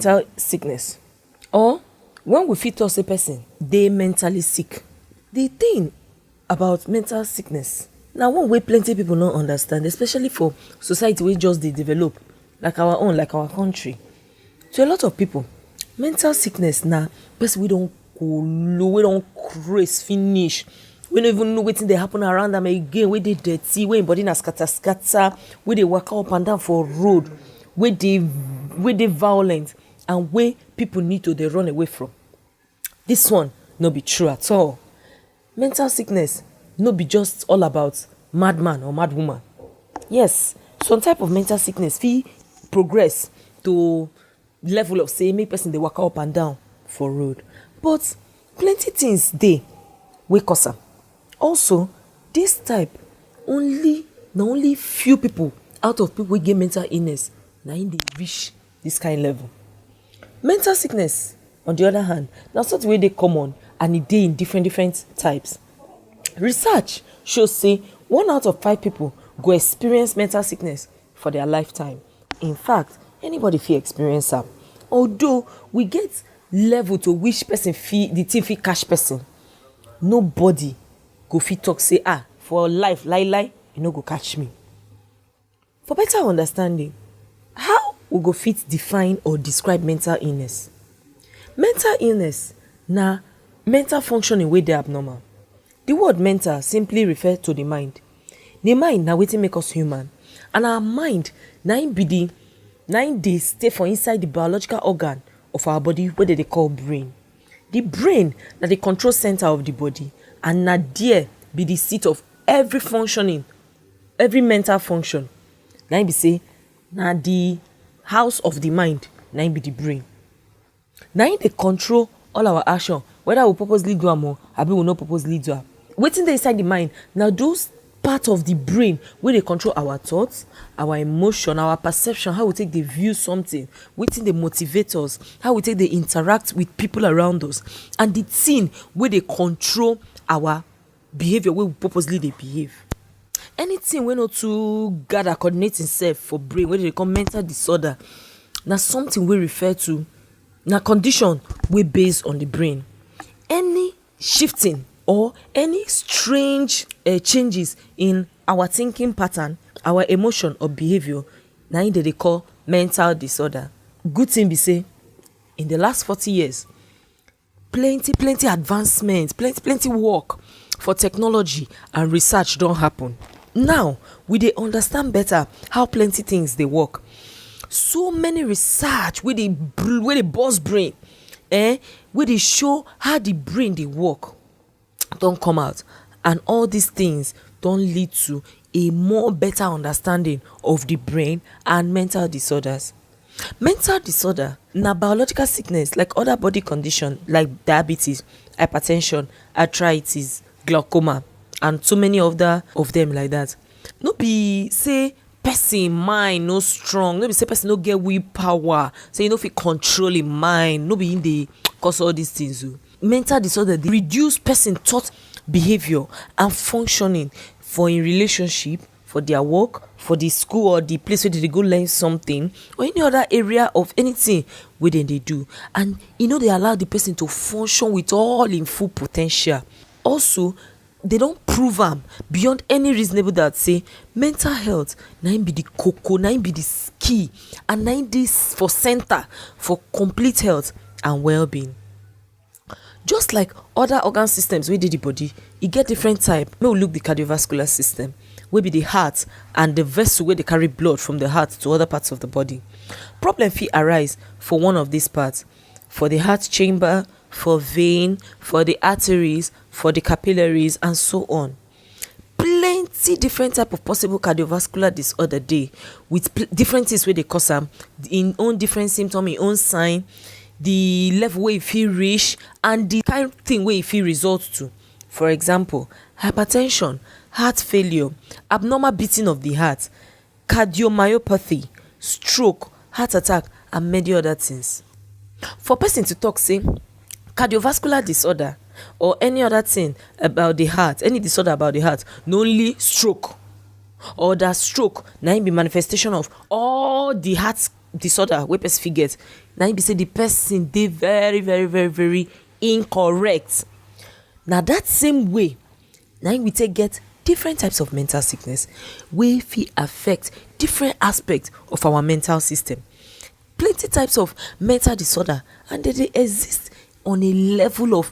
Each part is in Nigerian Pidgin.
mental sickness, or when we fit talk say person dey mentally sick. The thing about mental sickness na one wey plenty people no understand, especially for society wey just dey develop like our own, like our country. To a lot of people, mental sickness na person wey don kolo, wey don craze finish, wey no even know wetin dey happen around am again, wey dey dirty, wey im body na scatter scatter, wey dey waka up and down for road, wey dey violent, and wey people need to dey run away from. This one no be true at all. Mental sickness no be just all about madman or mad woman. Yes, some type of mental sickness fit progress to level of say make person dey waka up and down for road, but plenty things dey wey cause am. Also, this type na only few people out of people wey get mental illness na im dey reach this kind level. Mental sickness, on the other hand, na something wey dey common and e dey in different types. Research show say 1 out of 5 people go experience mental sickness for their lifetime. In fact, anybody fit experience am, although we get level to which the thing fit catch person. Nobody go fit talk say for life lie e no go catch me. For better understanding, how we go fit define or describe mental illness? Mental illness na mental functioning wey dey abnormal. The word mental simply refer to the mind. The mind na wetin make us human, and our mind na im dey stay for inside the biological organ of our body wey dem dey call brain. The brain na the control center of the body, and na there be the seat of every mental function. Na im be say na the house of the mind, na im be the brain. Na im dey control all our action, whether we purposely do am or abi we no purposely do am. Wetin dey inside the mind na those part of the brain wey dey control our thoughts, our emotion, our perception, how we take dey view something, wetin dey motivate us, how we take dey interact with people around us, and the thing wey dey control our behavior wey we purposely dey behave. Anything wey no too gather coordinate itself for brain, wey dey call mental disorder, na something wey refer to na condition wey base on the brain. Any shifting or any strange changes in our thinking pattern, our emotion or behavior, na im dey call mental disorder. Good thing be say in the last 40 years, plenty advancement, plenty work for technology and research don happen. Now we dey understand better how plenty things dey work. So many research wey dey burst brain, wey dey show how the brain dey work, don come out, and all these things don lead to a more better understanding of the brain and mental disorders. Mental disorder na biological sickness like other body condition like diabetes, hypertension, arthritis, glaucoma, and so many other of them like that. No be say person mind no strong, no be say person no get willpower, say e no fit control im mind, no be im dey cause all these things. Mental disorder dey reduce person thought, behavior, and functioning for im relationship, for their work, for the school or the place where they go learn something, or any other area of anything wey dem dey do, and e no dey allow the person to function with all im full potential. Also, they don prove am beyond any reasonable doubt say mental health na im be the koko, na im be the key, and na im dey for center for complete health and well-being. Just like other organ systems wey dey the body, e get different type. Make we look the cardiovascular system, wey be the heart and the vessel wey dey carry blood from the heart to other parts of the body. Problem fit arise for one of these parts, for the heart chamber, for vein, for the arteries, for the capillaries, and so on. Plenty different type of possible cardiovascular disorder dey, with different things wey dey cause am, in own different symptom, in own sign, the level wey e fit reach, and the kind of thing wey e fit result to. For example, hypertension, heart failure, abnormal beating of the heart, cardiomyopathy, stroke, heart attack, and many other things. For person to talk say cardiovascular disorder or any other thing about the heart, any disorder about the heart, no only stroke, or that stroke na im be manifestation of all the heart disorder wey person fit get, na im be say the person dey very very very very incorrect. Na that same way na im we take get different types of mental sickness wey fit affect different aspects of our mental system. Plenty types of mental disorder, and they exist on a level of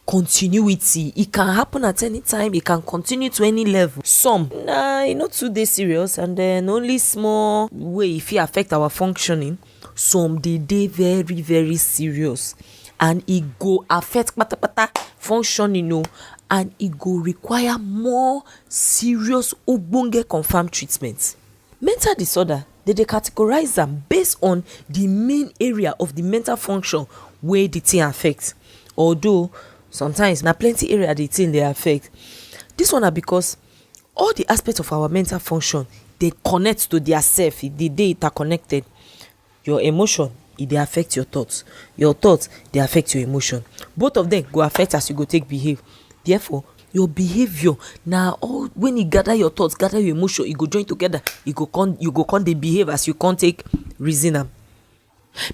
continuity. E can happen at any time, e can continue to any level. Some na e no too dey serious, and then only small way e fit affect our functioning. Some dey very very serious, and e go affect patapata functioning o, and e go require more serious ogbonge confirmed treatment. Mental disorder, they dey categorize am based on the main area of the mental function wey the thing affect, although sometimes na plenty area the thing dey affect. This one na because all the aspects of our mental function dey connect to their self, e dey interconnected. Your emotion, e dey affect your thoughts dey affect your emotion. Both of them go affect as you go take behave. Therefore, your behavior na all, when e gather your thoughts, gather your emotion, e go join together, you go come dey behave as you come take reason am.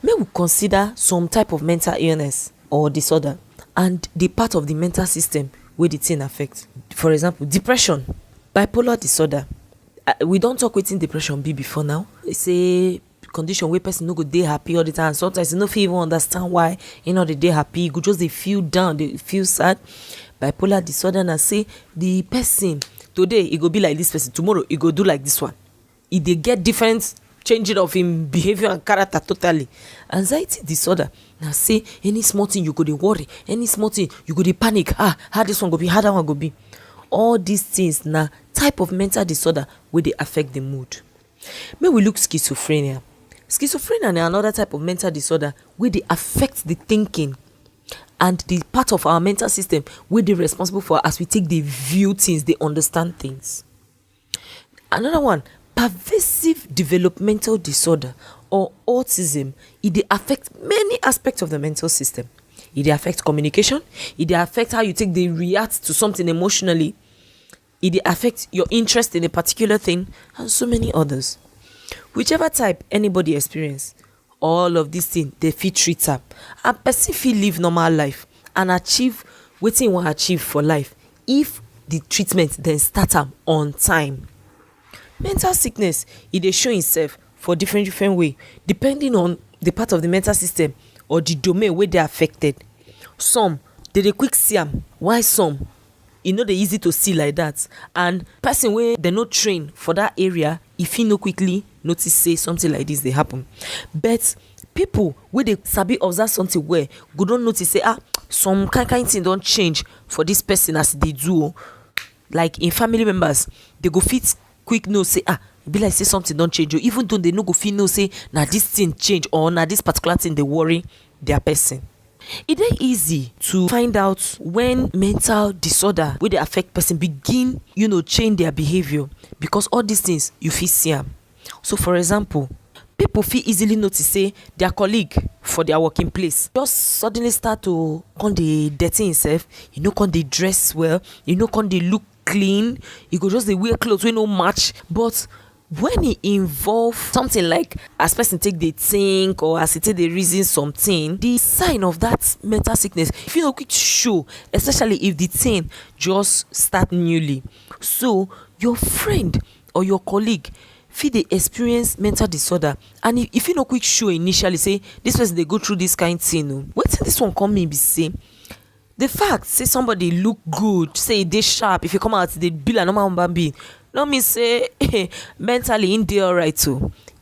Make we consider some type of mental illness or disorder and the part of the mental system wey the thing affect. For example, depression, bipolar disorder. We don talk wetin depression be before now. It's a condition wey person no go dey happy all the time. Sometimes you no fit even understand why you no dey happy. You go just dey feel down, dey feel sad. Bipolar disorder na say the person today e go be like this person, tomorrow e go do like this one. E dey get different changing of him behavior and character totally. Anxiety disorder na say any small thing you go dey worry, any small thing you go dey panic. How this one go be, how that one go be. All these things na type of mental disorder wey dey affect the mood. Make we look schizophrenia. Schizophrenia na another type of mental disorder wey dey affect the thinking and the part of our mental system wey dey responsible for as we take dey view things, dey understand things. Another one, pervasive developmental disorder or autism. E dey affect many aspects of the mental system. E dey affect communication, e dey affect how you take dey react to something emotionally, e dey affect your interest in a particular thing, and so many others. Whichever type anybody experience, all of these things dey fit treat am, and person fit live normal life and achieve wetin e wan achieve for life if the treatment dem start am on time. Mental sickness, e dey show itself for different way depending on the part of the mental system or the domain wey dey affected. Some dey quick see am, while some e no dey easy to see like that, and person wey dem no train for that area, e fit no quickly notice say something like this dey happen. But people wey dey sabi observe something well go don notice say some kind thing don change for this person as e dey do. Like in family members, they go fit quick know say e be like say something don change, even though they no go fit know say na this thing change or na this particular thing dey worry their person. E dey easy to find out when mental disorder wey dey affect person begin change their behavior, because all these things you fit see am. So for example, people fit easily notice say their colleague for their working place just suddenly start to come dey dirty himself, come dey dress well, come dey look clean, e go just dey wear clothes wey no match. But when e involve something like as person take dey think or as e take dey reason something, the sign of that mental sickness fit no quick show, especially if the thing just start newly. So your friend or your colleague fit dey experience mental disorder, and e fit no quick show initially say this person dey go through this kind thing. Wetin this one come mean be say the fact say somebody look good, say e dey sharp, if you come out dey be like normal human being, no mean say mentally im dey alright.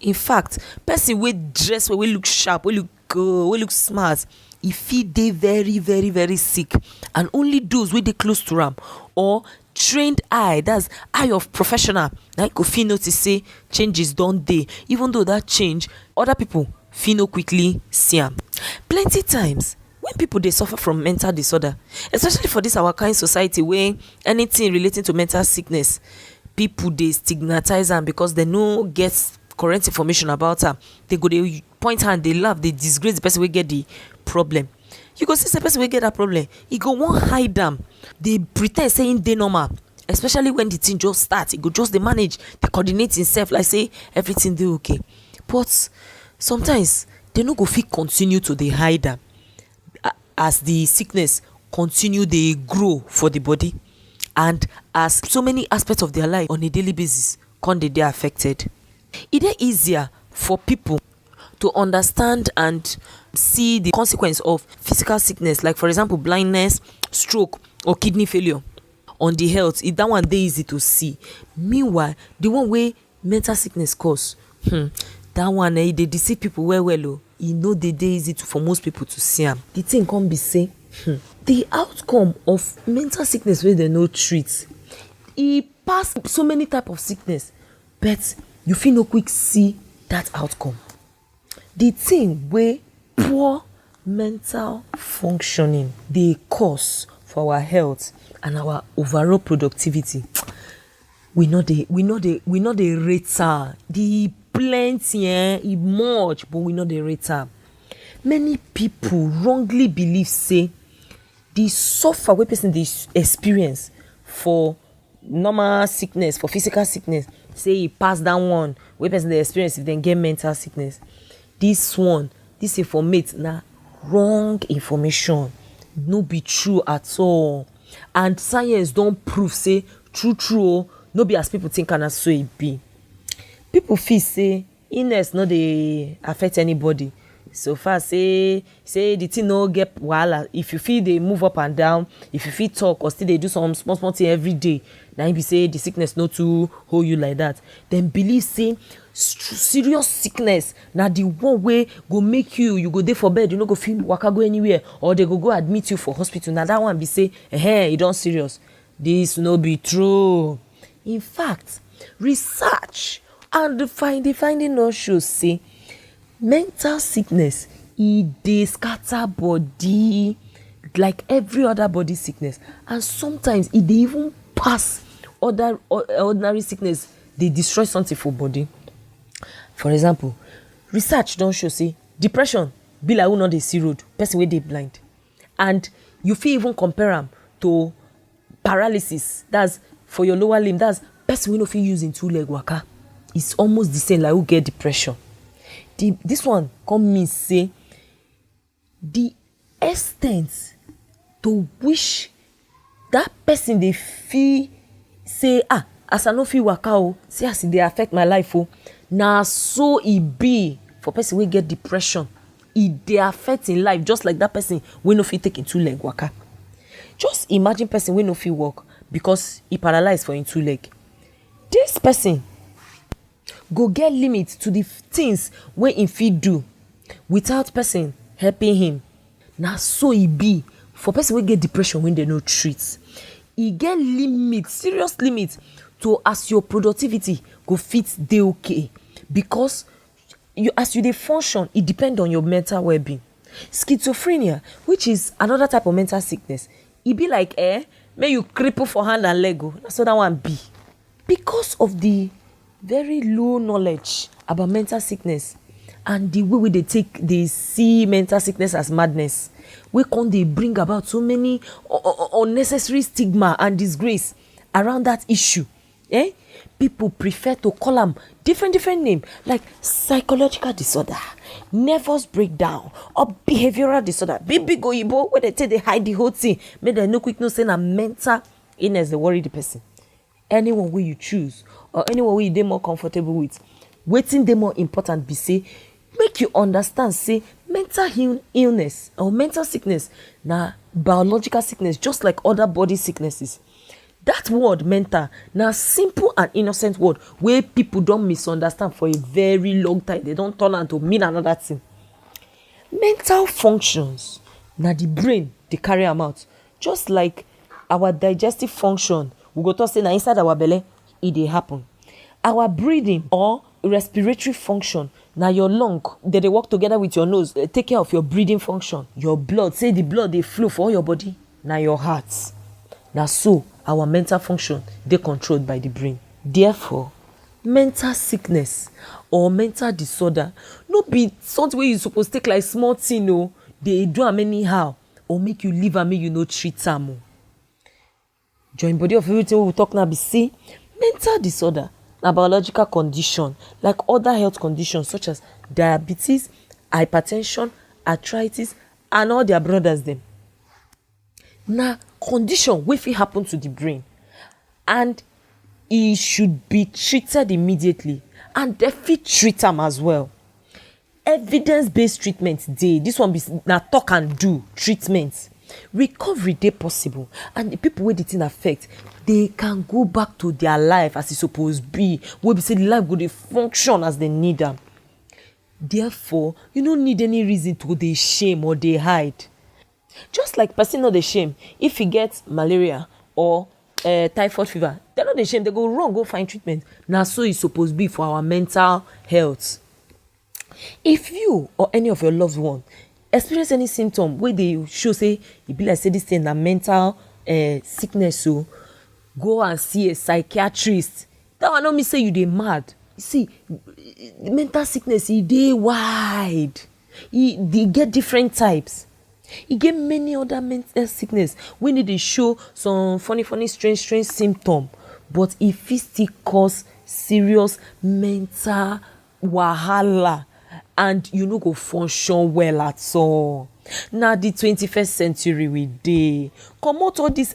In fact, person wey dress well, wey look sharp, wey look good, wey look smart, e fit dey very very very sick, and only those wey dey close to am or trained eye, that's eye of professional, na go fit notice say changes don dey, even though that change other people fit no quickly see am. Plenty times when people dey suffer from mental disorder, especially for this our kind society where anything relating to mental sickness, people dey stigmatize am because they no get correct information about am. They go dey point hand, dey laugh, dey disgrace the person wey get the problem. You go see the person wey get that problem, e go wan hide am, dey pretend say im dey normal, especially when the thing just start. E go just dey manage, dey coordinate himself like say everything dey okay. But sometimes they no go fit continue to dey hide am as the sickness continue dey grow for the body, and as so many aspects of their life on a daily basis come dey affected. E dey easier for people to understand and see the consequence of physical sickness, like for example blindness, stroke or kidney failure on the health. That one dey easy to see. Meanwhile, the one wey mental sickness cause, that one e dey deceive people well well. E no dey easy for most people to see am. The thing come be say the outcome of mental sickness wey dem no treat, e pass so many type of sickness, but you fit no quick see that outcome. The thing wey poor mental functioning dey cause for our health and our overall productivity, we no dey rate am. The plenty e much, but we no dey rate am. Many people wrongly believe say the suffer wey person dey experience for normal sickness, for physical sickness, say e pass that one wey person dey experience if dem get mental sickness. This informate na wrong information, no be true at all. And science don prove say true no be as people think am, na so e be. People feel say illness no dey affect anybody so far say the thing no get wahala. If you fit dey move up and down, if you fit talk or still dey do some small thing every day, na im be say the sickness no too hold you like that. Dem believe say serious sickness na the one wey go make you go dey for bed, you no go fit waka go anywhere, or they go admit you for hospital. Na that one be say e don serious. This no be true. In fact, research and the finding don show say mental sickness e dey scatter body like every other body sickness, and sometimes e dey even pass other ordinary sickness, dey destroy something for body. For example, research don show say depression be like who no dey see road, person wey dey blind. And you fit even compare am to paralysis, that's for your lower limb, that's person wey no fit use im two leg waka. It's almost the same like who get depression. This one come mean say the extent to which that person dey feel say as I no fit waka see as e dey affect my life na so e be for person wey get depression. E dey affect im life just like that person wey no fit take im two leg waka. Just imagine person wey no fit walk because e paralyze for im two leg. This person go get limit to the things wey im fit do without person helping him. Na so e be for person wey get depression wey dem no treat. E get limit, serious limit to as your productivity go fit dey okay, because as you dey function, e depend on your mental well-being. Schizophrenia, which is another type of mental sickness, e be like make you cripple for hand and leg. Na so that one be. Because of the very low knowledge about mental sickness and the way they they see mental sickness as madness, we come dey bring about so many unnecessary stigma and disgrace around that issue. People prefer to call them different name, like psychological disorder, nervous breakdown, or behavioral disorder. Big oyibo where they take they hide the whole thing, make them no quick no say na mental illness they worry the person. Anyone wey you choose or anyone wey you dey more comfortable with, wetin dey more important be say make you understand say mental illness or mental sickness na biological sickness just like other body sicknesses. That word mental na simple and innocent word wey people don misunderstand for a very long time. They don turn am to mean another thing. Mental functions na the brain dey carry am out. Just like our digestive function, we go talk say na inside our belle e dey happen. Our breathing or respiratory function na your lung, they work together with your nose, take care of your breathing function. Your blood, say the blood dey flow for all your body, na your heart. Na so our mental function dey controlled by the brain. Therefore, mental sickness or mental disorder no be something wey you suppose take like small thing dey do am anyhow or make you leave am make you no treat am. Join body of everything we talk now be say mental disorder na biological condition like other health conditions such as diabetes, hypertension, arthritis and all their brothers dem. Na condition wey fit happen to the brain and e should be treated immediately and dem fit treat am as well. Evidence-based treatment dey. This one be na talk and do treatment. Recovery dey possible and the people wey the thing affect, they can go back to their life as e suppose be, wey be say the life go dey function as they need am. Therefore, you no need any reason to dey shame or dey hide. Just like person no dey shame if e get malaria or typhoid fever, dem no dey shame, dem go run go find treatment. Na so e suppose be for our mental health. If you or any of your loved one experience any symptom wey dey show say e be like say this thing na mental sickness, o go and see a psychiatrist. That one no mean say you dey mad. See, mental sickness e dey wide. E dey get different types. E get many other mental sickness wey no dey show some funny strange symptom, but e fit still cause serious mental wahala and you no go function well at all. Na the 21st century we dey. Comot all this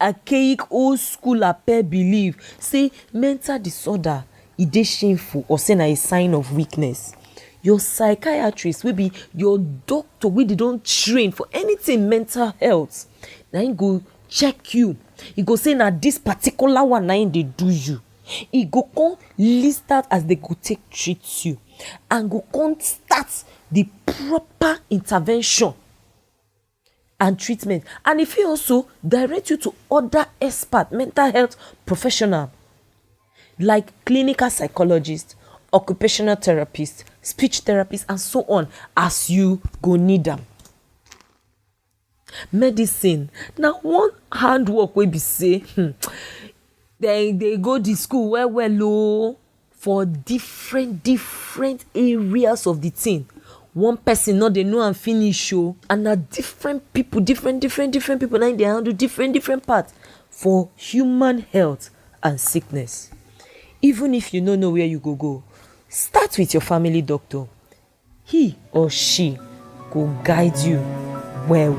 archaic old school apel belief say mental disorder e dey shameful or say na a sign of weakness. Your psychiatrist wey be your doctor wey dey don train for anything mental health, na him go check you. E go say na this particular one na him dey do you. E go come list out as they go take treat you and go come start the proper intervention and treatment. And e fit also direct you to other expert mental health professional like clinical psychologist, occupational therapist, speech therapist and so on as you go need am. Medicine na one handwork wey be say dem dey go the school well o for different areas of the thing. One person no dey know am finish o, and na different people different people na dey handle different parts for human health and sickness. Even if you no know where you go, start with your family doctor. He or she go guide you well.